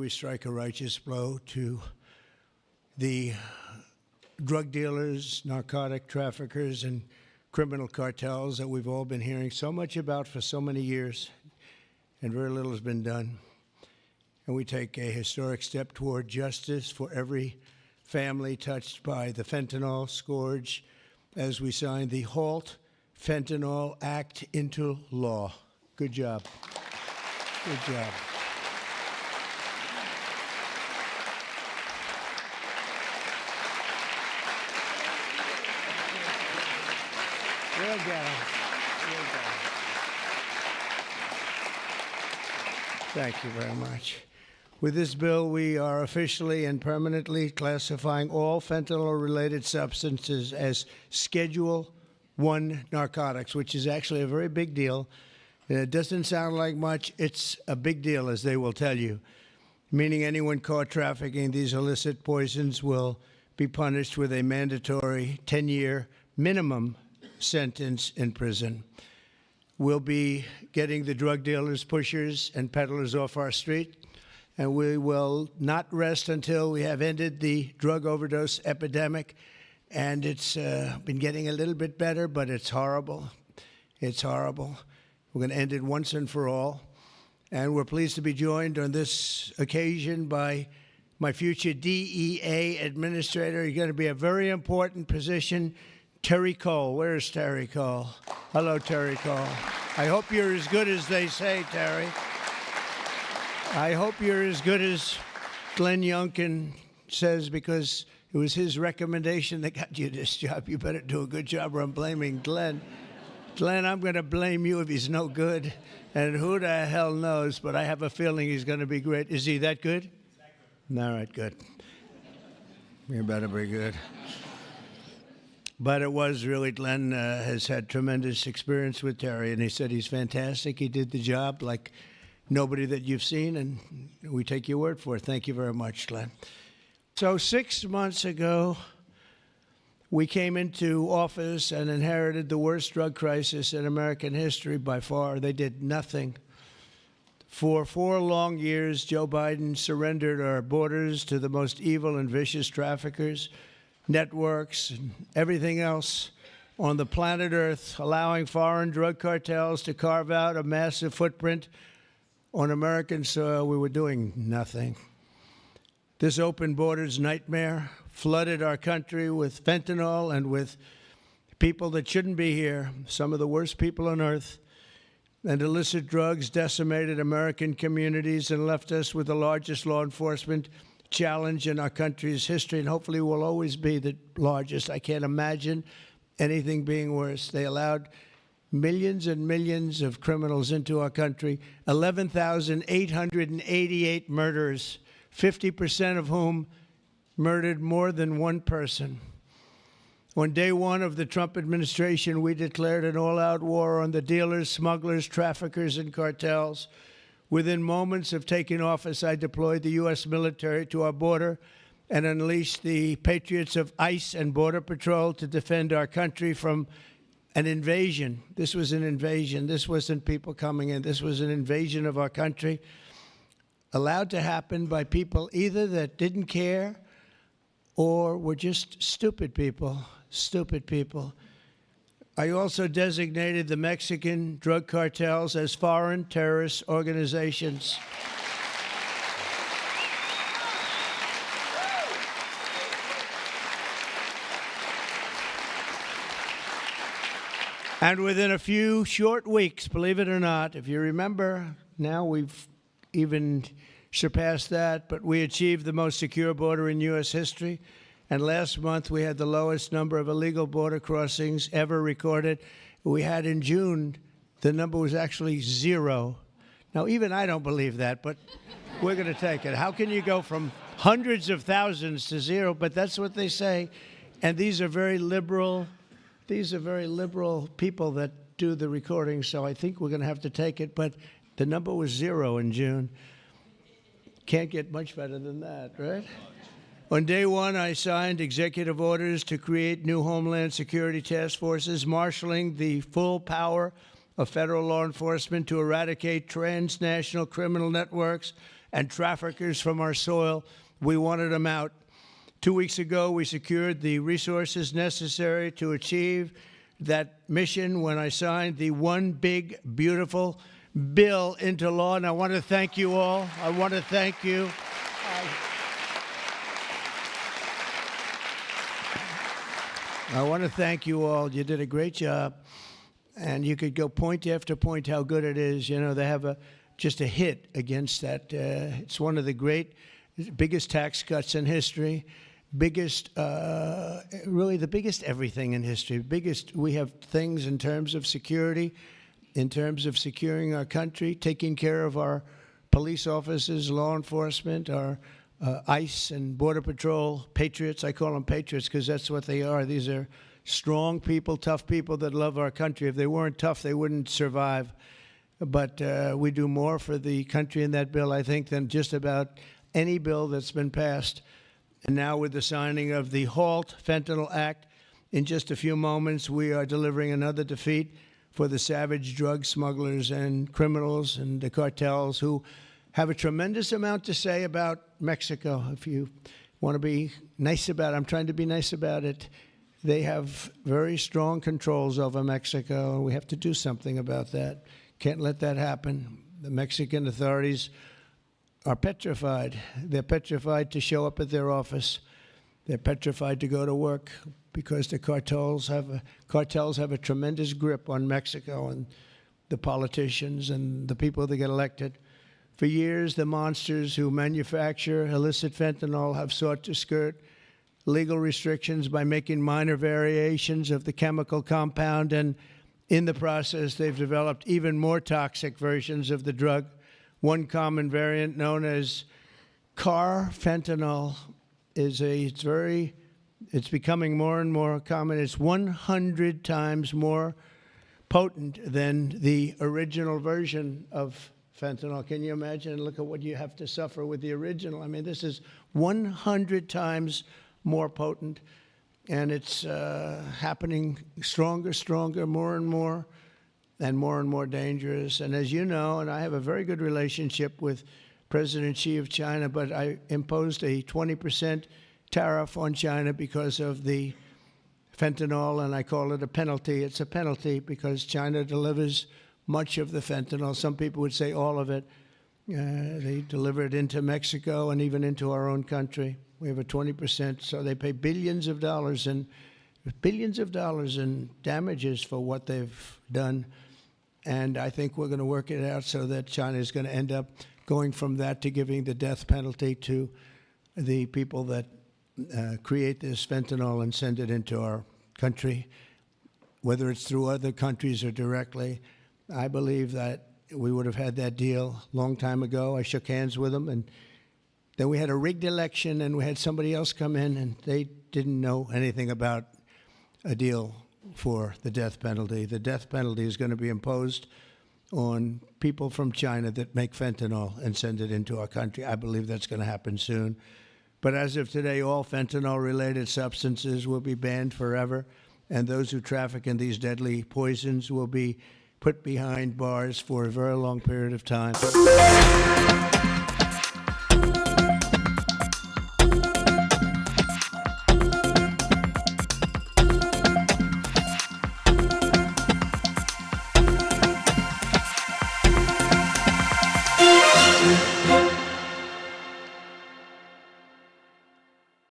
we strike a righteous blow to the drug dealers, narcotic traffickers, and criminal cartels that we've all been hearing so much about for so many years, and very little has been done. And we take a historic step toward justice for every family touched by the fentanyl scourge as we sign the HALT Fentanyl Act into law. Good job. Good job. Well done. Well done. Thank you very much. With this bill, we are officially and permanently classifying all fentanyl-related substances as Schedule I narcotics, which is actually a very big deal. It doesn't sound like much. It's a big deal, as they will tell you, meaning anyone caught trafficking these illicit poisons will be punished with a mandatory 10-year minimum sentence in prison. We'll be getting the drug dealers, pushers, and peddlers off our street, and we will not rest until we have ended the drug overdose epidemic. And it's been getting a little bit better, but it's horrible. It's horrible. We're going to end it once and for all. And we're pleased to be joined on this occasion by my future DEA administrator. He's going to be a very important position, Terry Cole. Where's Terry Cole? Hello, Terry Cole. I hope you're as good as they say, Terry. I hope you're as good as Glenn Youngkin says, because it was his recommendation that got you this job. You better do a good job, or I'm blaming Glenn. Glenn, I'm going to blame you if he's no good. And who the hell knows, but I have a feeling he's going to be great. Is he that good? All right, good. You better be good. But it was really, Glenn has had tremendous experience with Terry, and he said he's fantastic. He did the job like nobody that you've seen, and we take your word for it. Thank you very much, Glenn. So 6 months ago, we came into office and inherited the worst drug crisis in American history by far. They did nothing. For 4 long years, Joe Biden surrendered our borders to the most evil and vicious traffickers, networks, and everything else on the planet Earth, allowing foreign drug cartels to carve out a massive footprint on American soil. We were doing nothing. This open borders nightmare flooded our country with fentanyl and with people that shouldn't be here, some of the worst people on earth. And illicit drugs decimated American communities and left us with the largest law enforcement challenge in our country's history, and hopefully will always be the largest. I can't imagine anything being worse. They allowed millions and millions of criminals into our country, 11,888 murders, 50% of whom murdered more than one person. On day one of the Trump administration, we declared an all-out war on the dealers, smugglers, traffickers, and cartels. Within moments of taking office, I deployed the U.S. military to our border and unleashed the patriots of ICE and Border Patrol to defend our country from an invasion. This was an invasion. This wasn't people coming in. This was an invasion of our country, allowed to happen by people either that didn't care or were just stupid people, stupid people. I also designated the Mexican drug cartels as foreign terrorist organizations. And within a few short weeks, believe it or not, if you remember, now we've even surpassed that, but we achieved the most secure border in U.S. history. And last month, we had the lowest number of illegal border crossings ever recorded. We had in June, the number was actually 0. Now, even I don't believe that, but we're going to take it. How can you go from hundreds of thousands to 0? But that's what they say. And these are very liberal people that do the recording, so I think we're going to have to take it. But the number was 0 in June. Can't get much better than that, right? On day one, I signed executive orders to create new Homeland Security task forces, marshaling the full power of federal law enforcement to eradicate transnational criminal networks and traffickers from our soil. We wanted them out. 2 weeks ago, we secured the resources necessary to achieve that mission when I signed the One Big Beautiful Bill into law. And I want to thank you all. I want to thank you. I want to thank you all. You did a great job. And you could go point after point how good it is. You know, they have just a hit against that. It's one of the biggest tax cuts in history, really the biggest everything in history. We have things in terms of security, in terms of securing our country, taking care of our police officers, law enforcement, our ICE and Border Patrol patriots. I call them patriots because that's what they are. These are strong people, tough people that love our country. If they weren't tough, they wouldn't survive. But we do more for the country in that bill, I think, than just about any bill that's been passed. And now with the signing of the HALT Fentanyl Act, in just a few moments, we are delivering another defeat for the savage drug smugglers and criminals and the cartels who have a tremendous amount to say about Mexico. If you want to be nice about it, I'm trying to be nice about it. They have very strong controls over Mexico, and we have to do something about that. Can't let that happen. The Mexican authorities are petrified. They're petrified to show up at their office. They're petrified to go to work because the cartels have a tremendous grip on Mexico and the politicians and the people that get elected. For years, the monsters who manufacture illicit fentanyl have sought to skirt legal restrictions by making minor variations of the chemical compound, and in the process, they've developed even more toxic versions of the drug. One common variant, known as carfentanil, it's becoming more and more common. It's 100 times more potent than the original version of fentanyl. Can you imagine? Look at what you have to suffer with the original. I mean, this is 100 times more potent, and it's happening stronger, more and more dangerous. And as you know, and I have a very good relationship with President Xi of China, but I imposed a 20% tariff on China because of the fentanyl, and I call it a penalty. It's a penalty because China delivers much of the fentanyl. Some people would say all of it. They deliver it into Mexico and even into our own country. We have a 20%, so they pay billions of dollars in damages for what they've done. And I think we're going to work it out so that China is going to end up going from that to giving the death penalty to the people that create this fentanyl and send it into our country, whether it's through other countries or directly. I believe that we would have had that deal a long time ago. I shook hands with them, and then we had a rigged election, and we had somebody else come in, and they didn't know anything about a deal for the death penalty. The death penalty is going to be imposed on people from China that make fentanyl and send it into our country. I believe that's going to happen soon. But as of today, all fentanyl-related substances will be banned forever, and those who traffic in these deadly poisons will be put behind bars for a very long period of time.